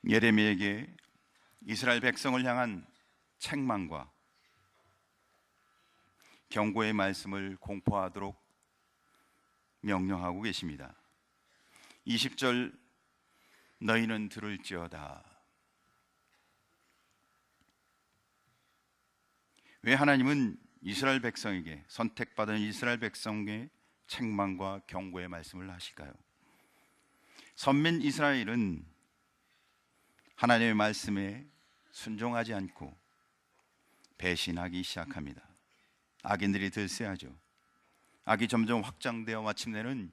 예레미야에게 이스라엘 백성을 향한 책망과 경고의 말씀을 공포하도록 명령하고 계십니다. 20절 너희는 들을지어다. 왜 하나님은 이스라엘 백성에게, 선택받은 이스라엘 백성에게 책망과 경고의 말씀을 하실까요? 선민 이스라엘은 하나님의 말씀에 순종하지 않고 배신하기 시작합니다. 악인들이 들세하죠. 악이 점점 확장되어 마침내는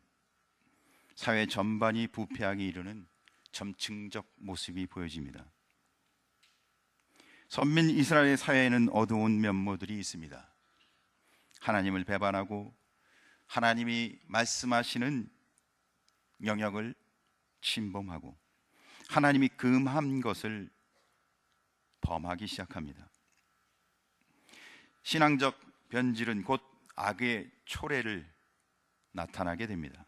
사회 전반이 부패하기 이르는 점층적 모습이 보여집니다. 선민 이스라엘 사회에는 어두운 면모들이 있습니다. 하나님을 배반하고 하나님이 말씀하시는 영역을 침범하고 하나님이 금한 것을 범하기 시작합니다. 신앙적 변질은 곧 악의 초래를 나타나게 됩니다.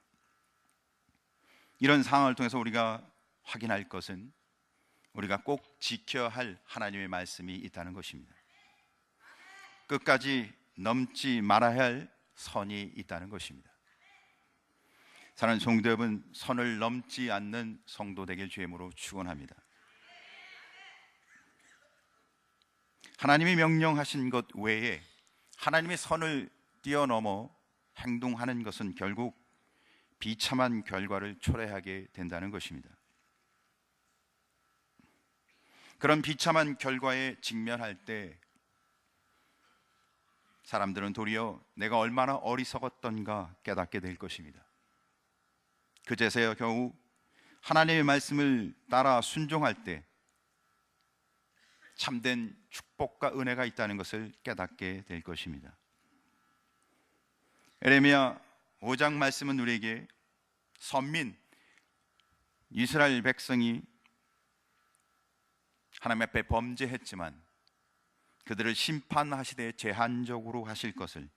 이런 상황을 통해서 우리가 확인할 것은 우리가 꼭 지켜야 할 하나님의 말씀이 있다는 것입니다. 끝까지 넘지 말아야 할 선이 있다는 것입니다. 사랑하는 성도 여러분, 선을 넘지 않는 성도 되길 주임으로 축원합니다. 하나님이 명령하신 것 외에 하나님의 선을 뛰어넘어 행동하는 것은 결국 비참한 결과를 초래하게 된다는 것입니다. 그런 비참한 결과에 직면할 때 사람들은 도리어 내가 얼마나 어리석었던가 깨닫게 될 것입니다. 그제서야 겨우 하나님의 말씀을 따라 순종할 때 참된 축복과 은혜가 있다는 것을 깨닫게 될 것입니다. 예레미야 5장 말씀은 우리에게 선민 이스라엘 백성이 하나님 앞에 범죄했지만 그들을 심판하시되 제한적으로 하실 것을,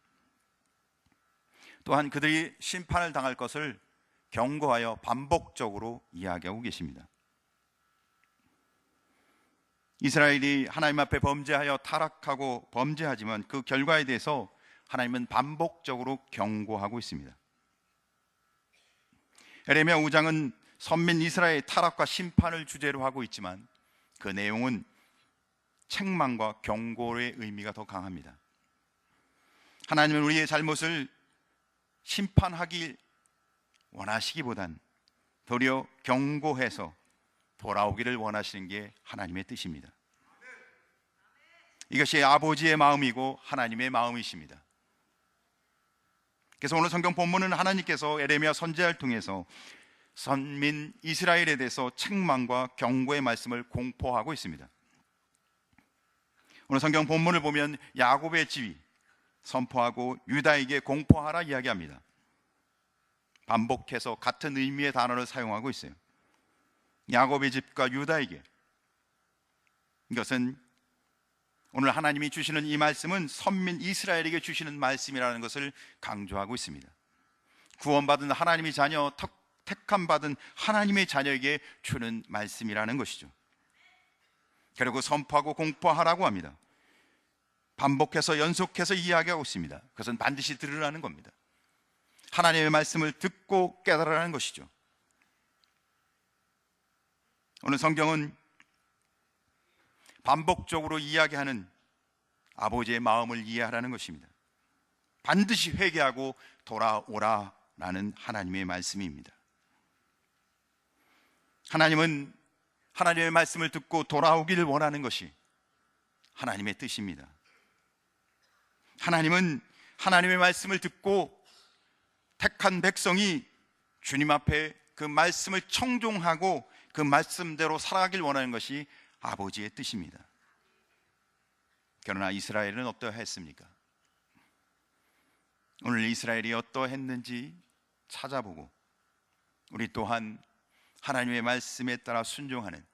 또한 그들이 심판을 당할 것을 경고하여 반복적으로 이야기하고 계십니다. 이스라엘이 하나님 앞에 범죄하여 타락하고 범죄하지만 그 결과에 대해서 하나님은 반복적으로 경고하고 있습니다. 예레미야 5장은 선민 이스라엘의 타락과 심판을 주제로 하고 있지만 그 내용은 책망과 경고의 의미가 더 강합니다. 하나님은 우리의 잘못을 심판하길 원하시기보단 도리어 경고해서 돌아오기를 원하시는 게 하나님의 뜻입니다. 이것이 아버지의 마음이고 하나님의 마음이십니다. 그래서 오늘 성경 본문은 하나님께서 예레미야 선지자를 통해서 선민 이스라엘에 대해서 책망과 경고의 말씀을 공포하고 있습니다. 오늘 성경 본문을 보면 야곱의 지위 선포하고 유다에게 공포하라 이야기합니다. 반복해서 같은 의미의 단어를 사용하고 있어요. 야곱의 집과 유다에게. 이것은 오늘 하나님이 주시는 이 말씀은 선민 이스라엘에게 주시는 말씀이라는 것을 강조하고 있습니다. 구원받은 하나님의 자녀, 택함받은 하나님의 자녀에게 주는 말씀이라는 것이죠. 그리고 선포하고 공포하라고 합니다. 반복해서 연속해서 이야기하고 있습니다. 그것은 반드시 들으라는 겁니다. 하나님의 말씀을 듣고 깨달으라는 것이죠. 오늘 성경은 반복적으로 이야기하는 아버지의 마음을 이해하라는 것입니다. 반드시 회개하고 돌아오라라는 하나님의 말씀입니다. 하나님은 하나님의 말씀을 듣고 돌아오기를 원하는 것이 하나님의 뜻입니다. 하나님은 하나님의 말씀을 듣고 택한 백성이 주님 앞에 그 말씀을 청종하고 그 말씀대로 살아가길 원하는 것이 아버지의 뜻입니다. 그러나 이스라엘은 어떠했습니까? 오늘 이스라엘이 어떠했는지 찾아보고 우리 또한 하나님의 말씀에 따라 순종하는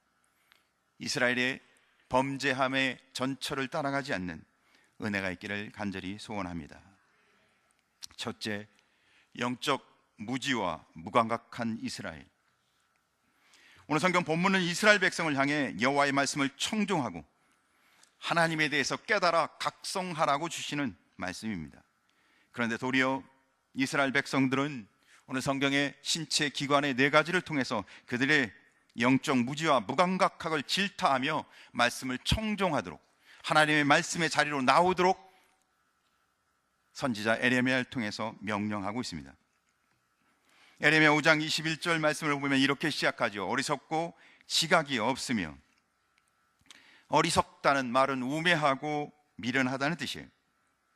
이스라엘의 범죄함의 전철을 따라가지 않는 은혜가 있기를 간절히 소원합니다. 첫째, 영적 무지와 무감각한 이스라엘. 오늘 성경 본문은 이스라엘 백성을 향해 여호와의 말씀을 청종하고 하나님에 대해서 깨달아 각성하라고 주시는 말씀입니다. 그런데 도리어 이스라엘 백성들은 오늘 성경의 신체 기관의 4가지를 통해서 그들의 영적 무지와 무감각함을 질타하며 말씀을 청종하도록, 하나님의 말씀의 자리로 나오도록 선지자 에레미야를 통해서 명령하고 있습니다. 에레미야 5장 21절 말씀을 보면 이렇게 시작하죠. 어리석고 지각이 없으며, 어리석다는 말은 우매하고 미련하다는 뜻이에요.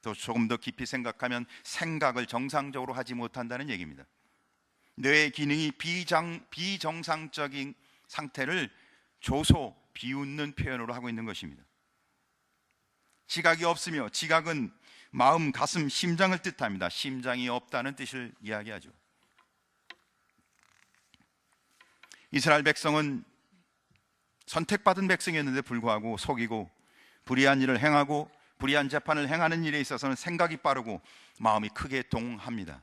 또 조금 더 깊이 생각하면 생각을 정상적으로 하지 못한다는 얘기입니다. 뇌의 기능이 비정상적인 상태를 조소, 비웃는 표현으로 하고 있는 것입니다. 지각이 없으며, 지각은 마음, 가슴, 심장을 뜻합니다. 심장이 없다는 뜻을 이야기하죠. 이스라엘 백성은 선택받은 백성이었는데 불구하고 속이고 불의한 일을 행하고 불의한 재판을 행하는 일에 있어서는 생각이 빠르고 마음이 크게 동합니다.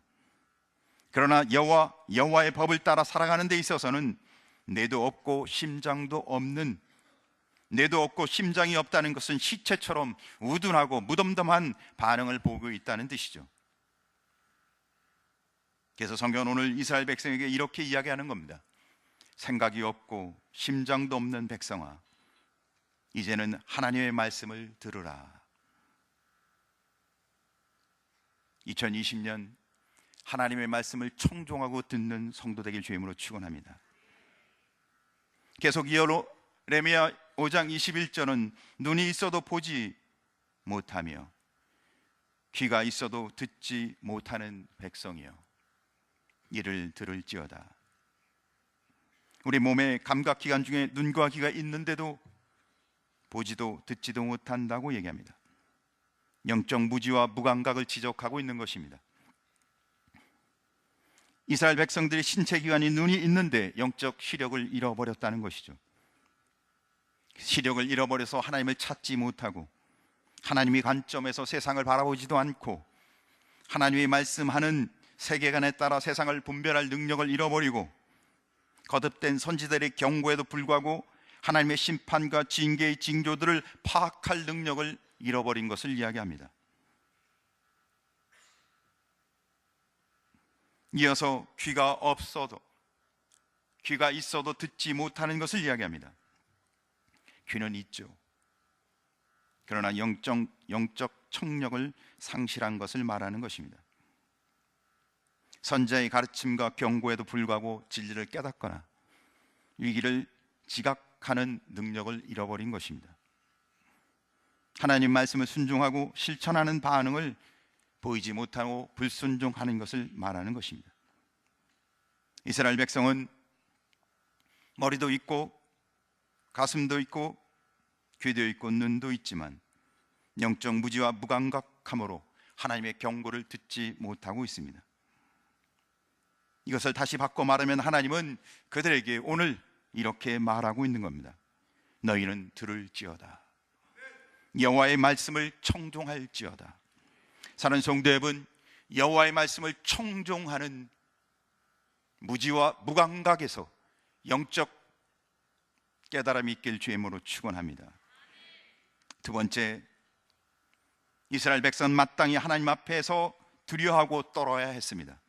그러나 여호와의 법을 따라 살아가는 데 있어서는 뇌도 없고 심장도 없는, 뇌도 없고 심장이 없다는 것은 시체처럼 우둔하고 무덤덤한 반응을 보고 있다는 뜻이죠. 그래서 성경은 오늘 이스라엘 백성에게 이렇게 이야기하는 겁니다. 생각이 없고 심장도 없는 백성아, 이제는 하나님의 말씀을 들으라. 2020년 하나님의 말씀을 청종하고 듣는 성도 되길 주임으로 축원합니다. 계속 이어로 에레미야 5장 21절은 눈이 있어도 보지 못하며 귀가 있어도 듣지 못하는 백성이여 이를 들을지어다. 우리 몸의 감각기관 중에 눈과 귀가 있는데도 보지도 듣지도 못한다고 얘기합니다. 영적 무지와 무감각을 지적하고 있는 것입니다. 이스라엘 백성들이 신체 기관이 눈이 있는데 영적 시력을 잃어버렸다는 것이죠. 시력을 잃어버려서 하나님을 찾지 못하고 하나님의 관점에서 세상을 바라보지도 않고 하나님의 말씀하는 세계관에 따라 세상을 분별할 능력을 잃어버리고 거듭된 선지자들의 경고에도 불구하고 하나님의 심판과 징계의 징조들을 파악할 능력을 잃어버린 것을 이야기합니다. 이어서 귀가 없어도, 귀가 있어도 듣지 못하는 것을 이야기합니다. 귀는 있죠. 그러나 영적 청력을 상실한 것을 말하는 것입니다. 선지자의 가르침과 경고에도 불구하고 진리를 깨닫거나 위기를 지각하는 능력을 잃어버린 것입니다. 하나님 말씀을 순종하고 실천하는 반응을 보이지 못하고 불순종하는 것을 말하는 것입니다. 이스라엘 백성은 머리도 있고 가슴도 있고 귀도 있고 눈도 있지만 영적 무지와 무감각함으로 하나님의 경고를 듣지 못하고 있습니다. 이것을 다시 바꿔 말하면 하나님은 그들에게 오늘 이렇게 말하고 있는 겁니다. 너희는 들을지어다. 여호와의 말씀을 청종할지어다. 사는 성도 여러분, 여호와의 말씀을 청종하는 무지와 무감각에서 영적 깨달음이 있길 주임으로 축원합니다. 두 번째, 이스라엘 백성은 마땅히 하나님 앞에서 두려워하고 떨어야 했습니다.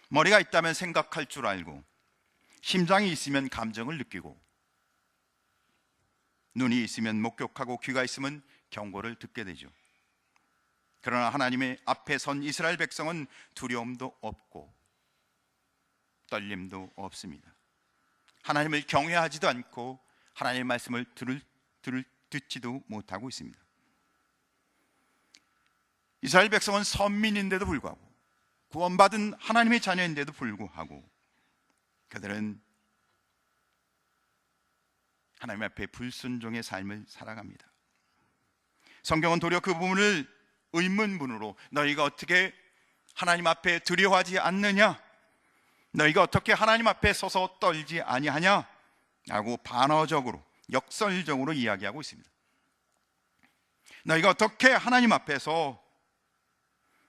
머리가 있다면 생각할 줄 알고 심장이 있으면 감정을 느끼고 눈이 있으면 목격하고 귀가 있으면 경고를 듣게 되죠. 그러나 하나님의 앞에 선 이스라엘 백성은 두려움도 없고 떨림도 없습니다. 하나님을 경외하지도 않고 하나님의 말씀을 듣지도 못하고 있습니다. 이스라엘 백성은 선민인데도 불구하고 구원받은 하나님의 자녀인데도 불구하고 그들은 하나님 앞에 불순종의 삶을 살아갑니다. 성경은 도리어 그 부분을 의문문으로 너희가 어떻게 하나님 앞에 두려워하지 않느냐, 너희가 어떻게 하나님 앞에 서서 떨지 아니하냐 라고 반어적으로 역설적으로 이야기하고 있습니다. 너희가 어떻게 하나님 앞에서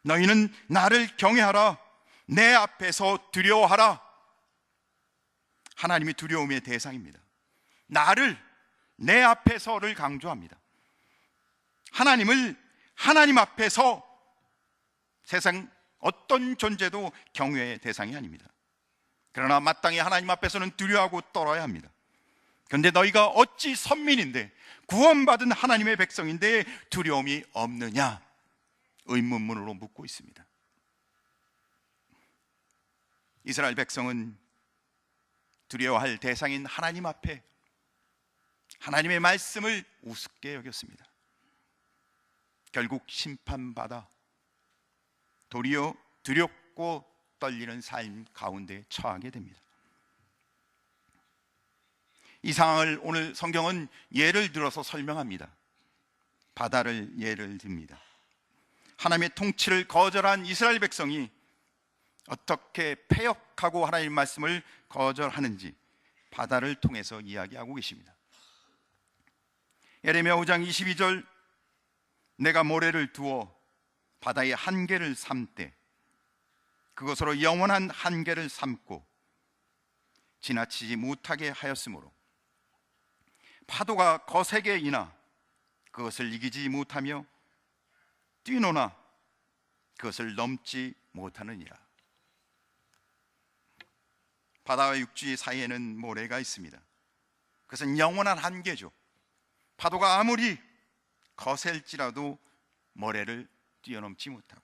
너희는 나를 경외하라, 내 앞에서 두려워하라, 하나님이 두려움의 대상입니다. 나를, 내 앞에서를 강조합니다. 하나님을 하나님 앞에서 세상 어떤 존재도 경외의 대상이 아닙니다. 그러나 마땅히 하나님 앞에서는 두려워하고 떨어야 합니다. 그런데 너희가 어찌 선민인데 구원받은 하나님의 백성인데 두려움이 없느냐? 의문문으로 묻고 있습니다. 이스라엘 백성은 두려워할 대상인 하나님 앞에 하나님의 말씀을 우습게 여겼습니다. 결국 심판받아 도리어 두렵고 떨리는 삶 가운데 처하게 됩니다. 이 상황을 오늘 성경은 예를 들어서 설명합니다. 바다를 예를 듭니다. 하나님의 통치를 거절한 이스라엘 백성이 어떻게 패역하고 하나님의 말씀을 거절하는지 바다를 통해서 이야기하고 계십니다. 예레미야 5장 22절, 내가 모래를 두어 바다의 한계를 삼되 그것으로 영원한 한계를 삼고 지나치지 못하게 하였으므로 파도가 거세게 이나 그것을 이기지 못하며 뛰노나 그것을 넘지 못하느니라. 바다와 육지 사이에는 모래가 있습니다. 그것은 영원한 한계죠. 파도가 아무리 거셀지라도 모래를 뛰어넘지 못하고,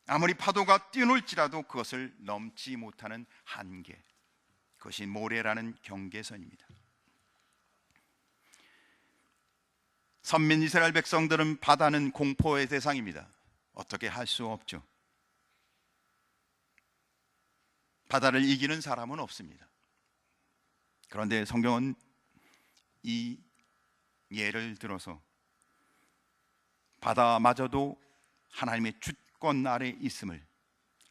아무리 파도가 뛰어놀지라도 그것을 넘지 못하는 한계, 그것이 모래라는 경계선입니다. 선민 이스라엘 백성들은 바다는 공포의 대상입니다. 어떻게 할 수 없죠. 바다를 이기는 사람은 없습니다. 그런데 성경은 이 예를 들어서 바다마저도 하나님의 주권 아래 있음을,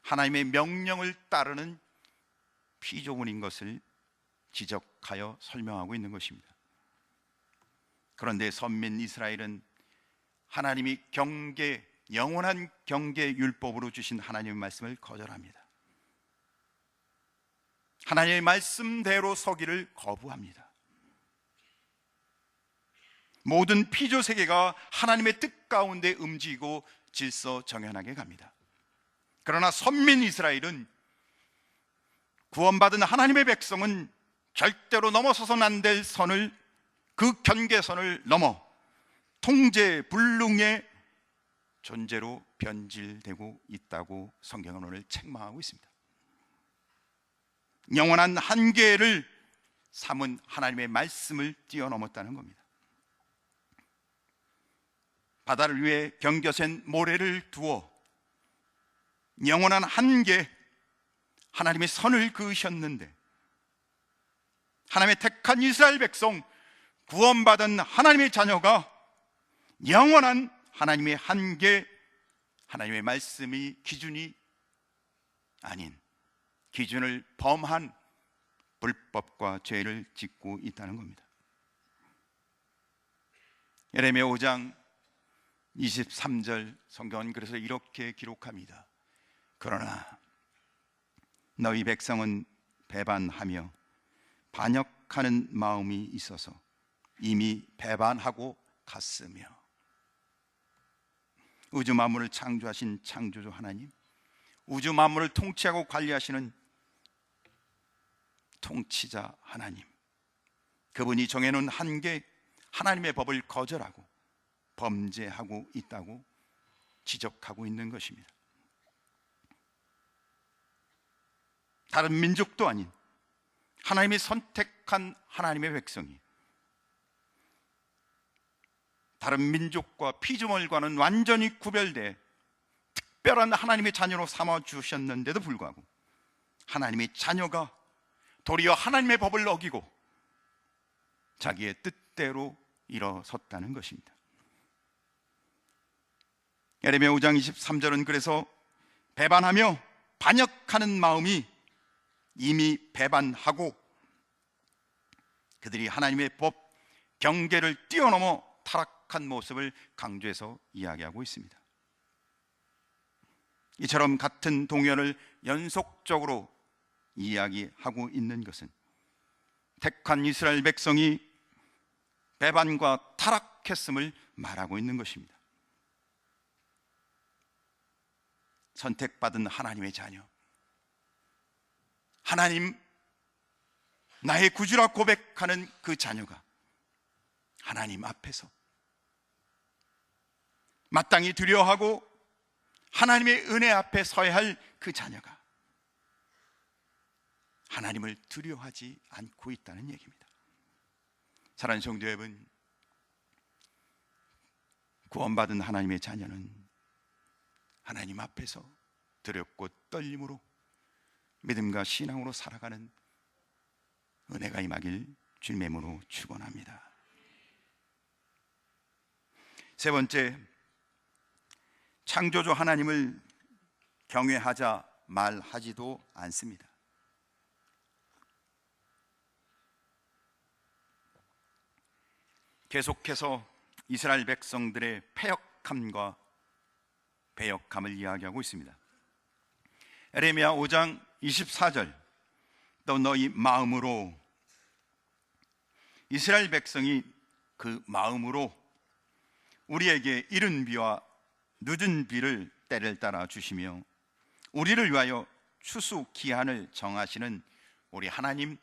하나님의 명령을 따르는 피조물인 것을 지적하여 설명하고 있는 것입니다. 그런데 선민 이스라엘은 하나님이 경계, 영원한 경계 율법으로 주신 하나님의 말씀을 거절합니다. 하나님의 말씀대로 서기를 거부합니다. 모든 피조 세계가 하나님의 뜻 가운데 움직이고 질서 정연하게 갑니다. 그러나 선민 이스라엘은, 구원받은 하나님의 백성은 절대로 넘어서서는 안 될 선을, 그 경계선을 넘어 통제불능의 존재로 변질되고 있다고 성경은 오늘 책망하고 있습니다. 영원한 한계를 삼은 하나님의 말씀을 뛰어넘었다는 겁니다. 바다를 위해 경계선 모래를 두어 영원한 한계, 하나님의 선을 그으셨는데 하나님의 택한 이스라엘 백성, 구원받은 하나님의 자녀가 영원한 하나님의 한계, 하나님의 말씀이 기준이 아닌 기준을 범한 불법과 죄를 짓고 있다는 겁니다. 예레미야 5장 23절 성경은 그래서 이렇게 기록합니다. 그러나 너희 백성은 배반하며 반역하는 마음이 있어서 이미 배반하고 갔으며. 우주 만물을 창조하신 창조주 하나님, 우주 만물을 통치하고 관리하시는 통치자 하나님, 그분이 정해놓은 한계, 하나님의 법을 거절하고 범죄하고 있다고 지적하고 있는 것입니다. 다른 민족도 아닌 하나님이 선택한 하나님의 백성이 다른 민족과 피조물과는 완전히 구별돼 특별한 하나님의 자녀로 삼아 주셨는데도 불구하고 하나님의 자녀가 도리어 하나님의 법을 어기고 자기의 뜻대로 일어섰다는 것입니다. 예레미야 5장 23절은 그래서 배반하며 반역하는 마음이 이미 배반하고 그들이 하나님의 법, 경계를 뛰어넘어 타락한 모습을 강조해서 이야기하고 있습니다. 이처럼 같은 동연을 연속적으로 이야기하고 있는 것은 택한 이스라엘 백성이 배반과 타락했음을 말하고 있는 것입니다. 선택받은 하나님의 자녀, 하나님 나의 구주라 고백하는 그 자녀가 하나님 앞에서 마땅히 두려워하고 하나님의 은혜 앞에 서야 할 그 자녀가 하나님을 두려워하지 않고 있다는 얘기입니다. 사랑하는 성도 여러분, 구원받은 하나님의 자녀는 하나님 앞에서 두렵고 떨림으로 믿음과 신앙으로 살아가는 은혜가 임하길 주님의 이름으로 축원합니다. 세 번째, 창조주 하나님을 경외하자 말하지도 않습니다. 계속해서 이스라엘 백성들의 패역함과 배역함을 이야기하고 있습니다. 에레미야 5장 24절, 또 너희 마음으로, 이스라엘 백성이 그 마음으로 우리에게 이른 비와 늦은 비를 때를 따라 주시며 우리를 위하여 추수 기한을 정하시는 우리 하나님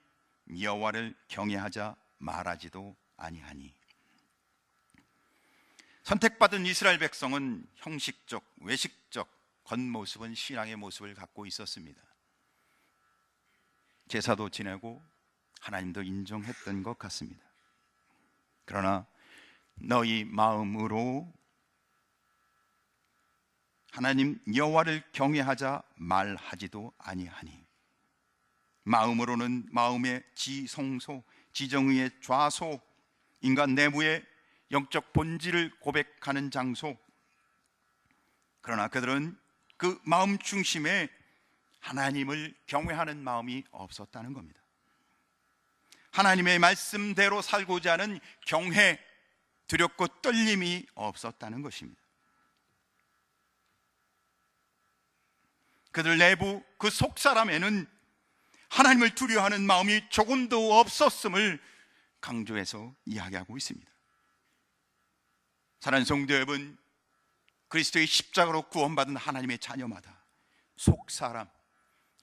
여호와를 경외하자 말하지도 아니하니. 선택받은 이스라엘 백성은 형식적, 외식적 겉모습은 신앙의 모습을 갖고 있었습니다. 제사도 지내고 하나님도 인정했던 것 같습니다. 그러나 너희 마음으로 하나님 여호와를 경외하자 말하지도 아니하니. 마음으로는 마음의 지성소, 지정의의 좌소, 인간 내부의 영적 본질을 고백하는 장소. 그러나 그들은 그 마음 중심에 하나님을 경외하는 마음이 없었다는 겁니다. 하나님의 말씀대로 살고자 하는 경외, 두렵고 떨림이 없었다는 것입니다. 그들 내부 그 속사람에는 하나님을 두려워하는 마음이 조금도 없었음을 강조해서 이야기하고 있습니다. 사랑하는 성도 여러분, 그리스도의 십자가로 구원받은 하나님의 자녀마다 속사람,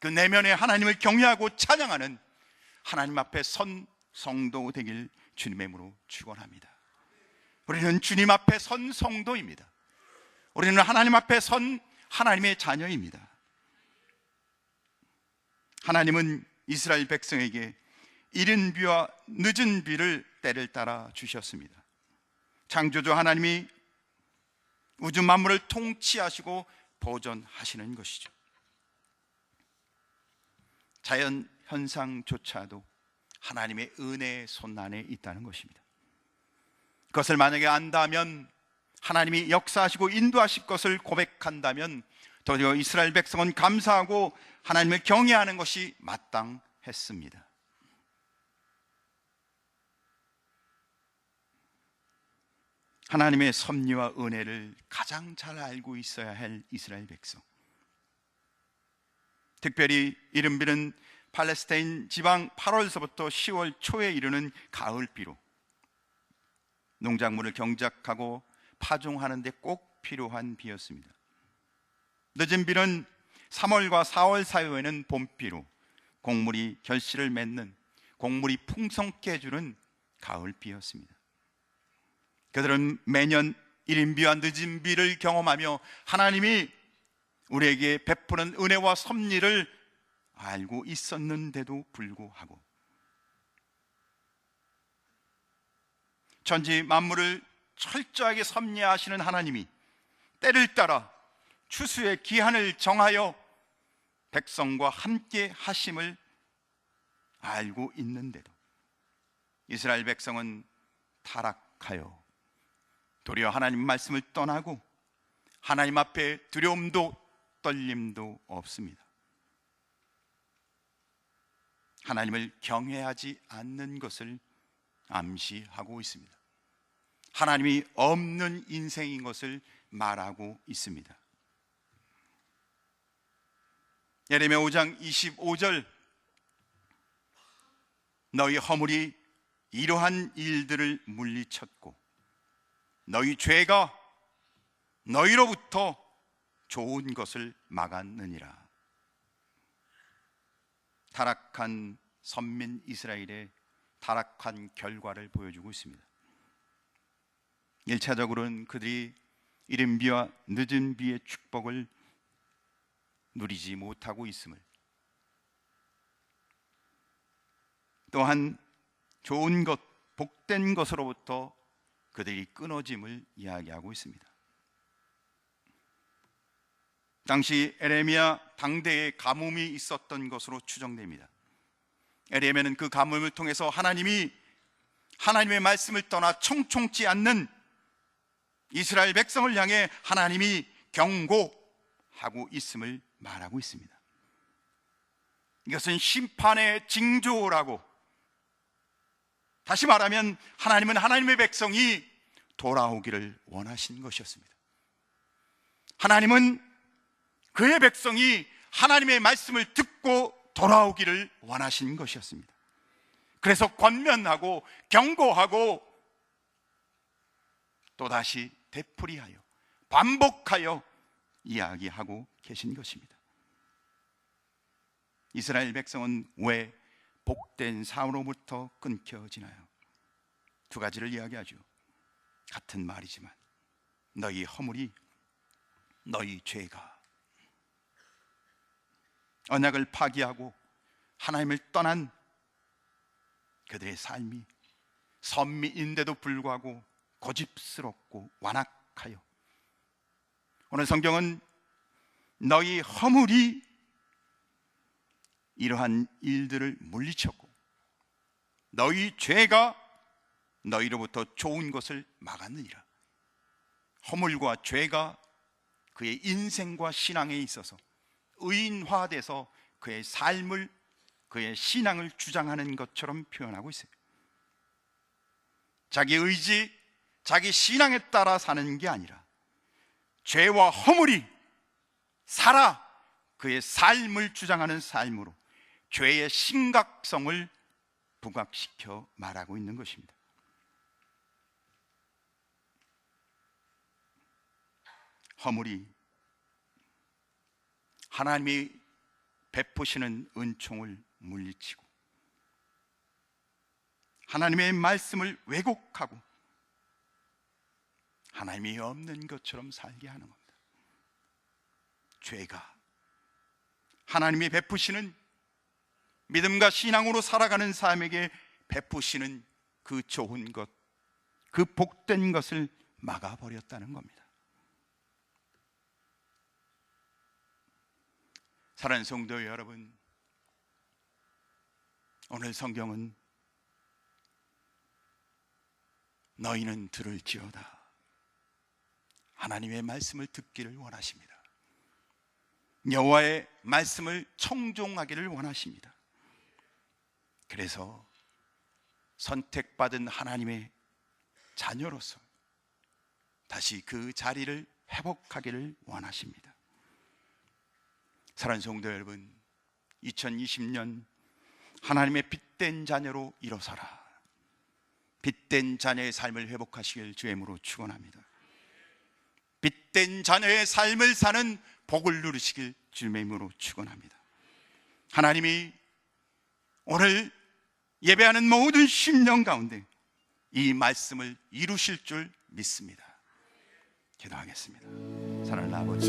그 내면에 하나님을 경외하고 찬양하는 하나님 앞에 선 성도 되길 주님의 이름으로 축원합니다. 우리는 주님 앞에 선 성도입니다. 우리는 하나님 앞에 선 하나님의 자녀입니다. 하나님은 이스라엘 백성에게 이른 비와 늦은 비를 때를 따라 주셨습니다. 창조주 하나님이 우주 만물을 통치하시고 보존하시는 것이죠. 자연 현상조차도 하나님의 은혜의 손 안에 있다는 것입니다. 그것을 만약에 안다면, 하나님이 역사하시고 인도하실 것을 고백한다면 도리어 이스라엘 백성은 감사하고 하나님을 경외하는 것이 마땅했습니다. 하나님의 섭리와 은혜를 가장 잘 알고 있어야 할 이스라엘 백성, 특별히 이른비는 팔레스타인 지방 8월서부터 10월 초에 이르는 가을비로 농작물을 경작하고 파종하는 데 꼭 필요한 비였습니다. 늦은 비는 3월과 4월 사이에는 봄비로 곡물이 결실을 맺는, 곡물이 풍성케 해주는 가을비였습니다. 그들은 매년 이른 비와 늦은 비를 경험하며 하나님이 우리에게 베푸는 은혜와 섭리를 알고 있었는데도 불구하고 천지 만물을 철저하게 섭리하시는 하나님이 때를 따라 추수의 기한을 정하여 백성과 함께 하심을 알고 있는데도 이스라엘 백성은 타락하여 도리어 하나님 말씀을 떠나고 하나님 앞에 두려움도 떨림도 없습니다. 하나님을 경외하지 않는 것을 암시하고 있습니다. 하나님이 없는 인생인 것을 말하고 있습니다. 예레미야 5장 25절, 너희 허물이 이러한 일들을 물리쳤고 너희 죄가 너희로부터 좋은 것을 막았느니라. 타락한 선민 이스라엘의 타락한 결과를 보여주고 있습니다. 1차적으로는 그들이 이른 비와 늦은 비의 축복을 누리지 못하고 있음을, 또한 좋은 것, 복된 것으로부터 그들이 끊어짐을 이야기하고 있습니다. 당시 에레미야 당대에 가뭄이 있었던 것으로 추정됩니다. 에레미야는 그 가뭄을 통해서 하나님의 말씀을 떠나 청총치 않는 이스라엘 백성을 향해 하나님이 경고하고 있음을 말하고 있습니다. 이것은 심판의 징조라고, 다시 말하면 하나님은 하나님의 백성이 돌아오기를 원하신 것이었습니다. 하나님은 그의 백성이 하나님의 말씀을 듣고 돌아오기를 원하신 것이었습니다. 그래서 권면하고 경고하고 또다시 되풀이하여 반복하여 이야기하고 계신 것입니다. 이스라엘 백성은 왜 복된 삶으로부터 끊겨지나요? 두 가지를 이야기하죠. 같은 말이지만 너희 허물이, 너희 죄가, 언약을 파기하고 하나님을 떠난 그들의 삶이 선미인데도 불구하고 고집스럽고 완악하여, 오늘 성경은 너희 허물이 이러한 일들을 물리쳤고 너희 죄가 너희로부터 좋은 것을 막았느니라. 허물과 죄가 그의 인생과 신앙에 있어서 의인화돼서 그의 삶을, 그의 신앙을 주장하는 것처럼 표현하고 있어요. 자기 의지, 자기 신앙에 따라 사는 게 아니라 죄와 허물이 살아 그의 삶을 주장하는 삶으로 죄의 심각성을 부각시켜 말하고 있는 것입니다. 허물이 하나님이 베푸시는 은총을 물리치고 하나님의 말씀을 왜곡하고 하나님이 없는 것처럼 살게 하는 겁니다. 죄가 하나님이 베푸시는, 믿음과 신앙으로 살아가는 사람에게 베푸시는 그 좋은 것, 그 복된 것을 막아버렸다는 겁니다. 사랑하는 성도 여러분, 오늘 성경은 너희는 들을지어다, 하나님의 말씀을 듣기를 원하십니다. 여호와의 말씀을 청종하기를 원하십니다. 그래서 선택받은 하나님의 자녀로서 다시 그 자리를 회복하기를 원하십니다. 사랑하는 성도 여러분, 2020년 하나님의 빛된 자녀로 일어서라. 빛된 자녀의 삶을 회복하시길 주의 이름으로 축원합니다. 빛된 자녀의 삶을 사는 복을 누리시길 주의 이름으로 축원합니다. 하나님이 오늘 예배하는 모든 심령 가운데 이 말씀을 이루실 줄 믿습니다. 기도하겠습니다. 사랑하는 아버지,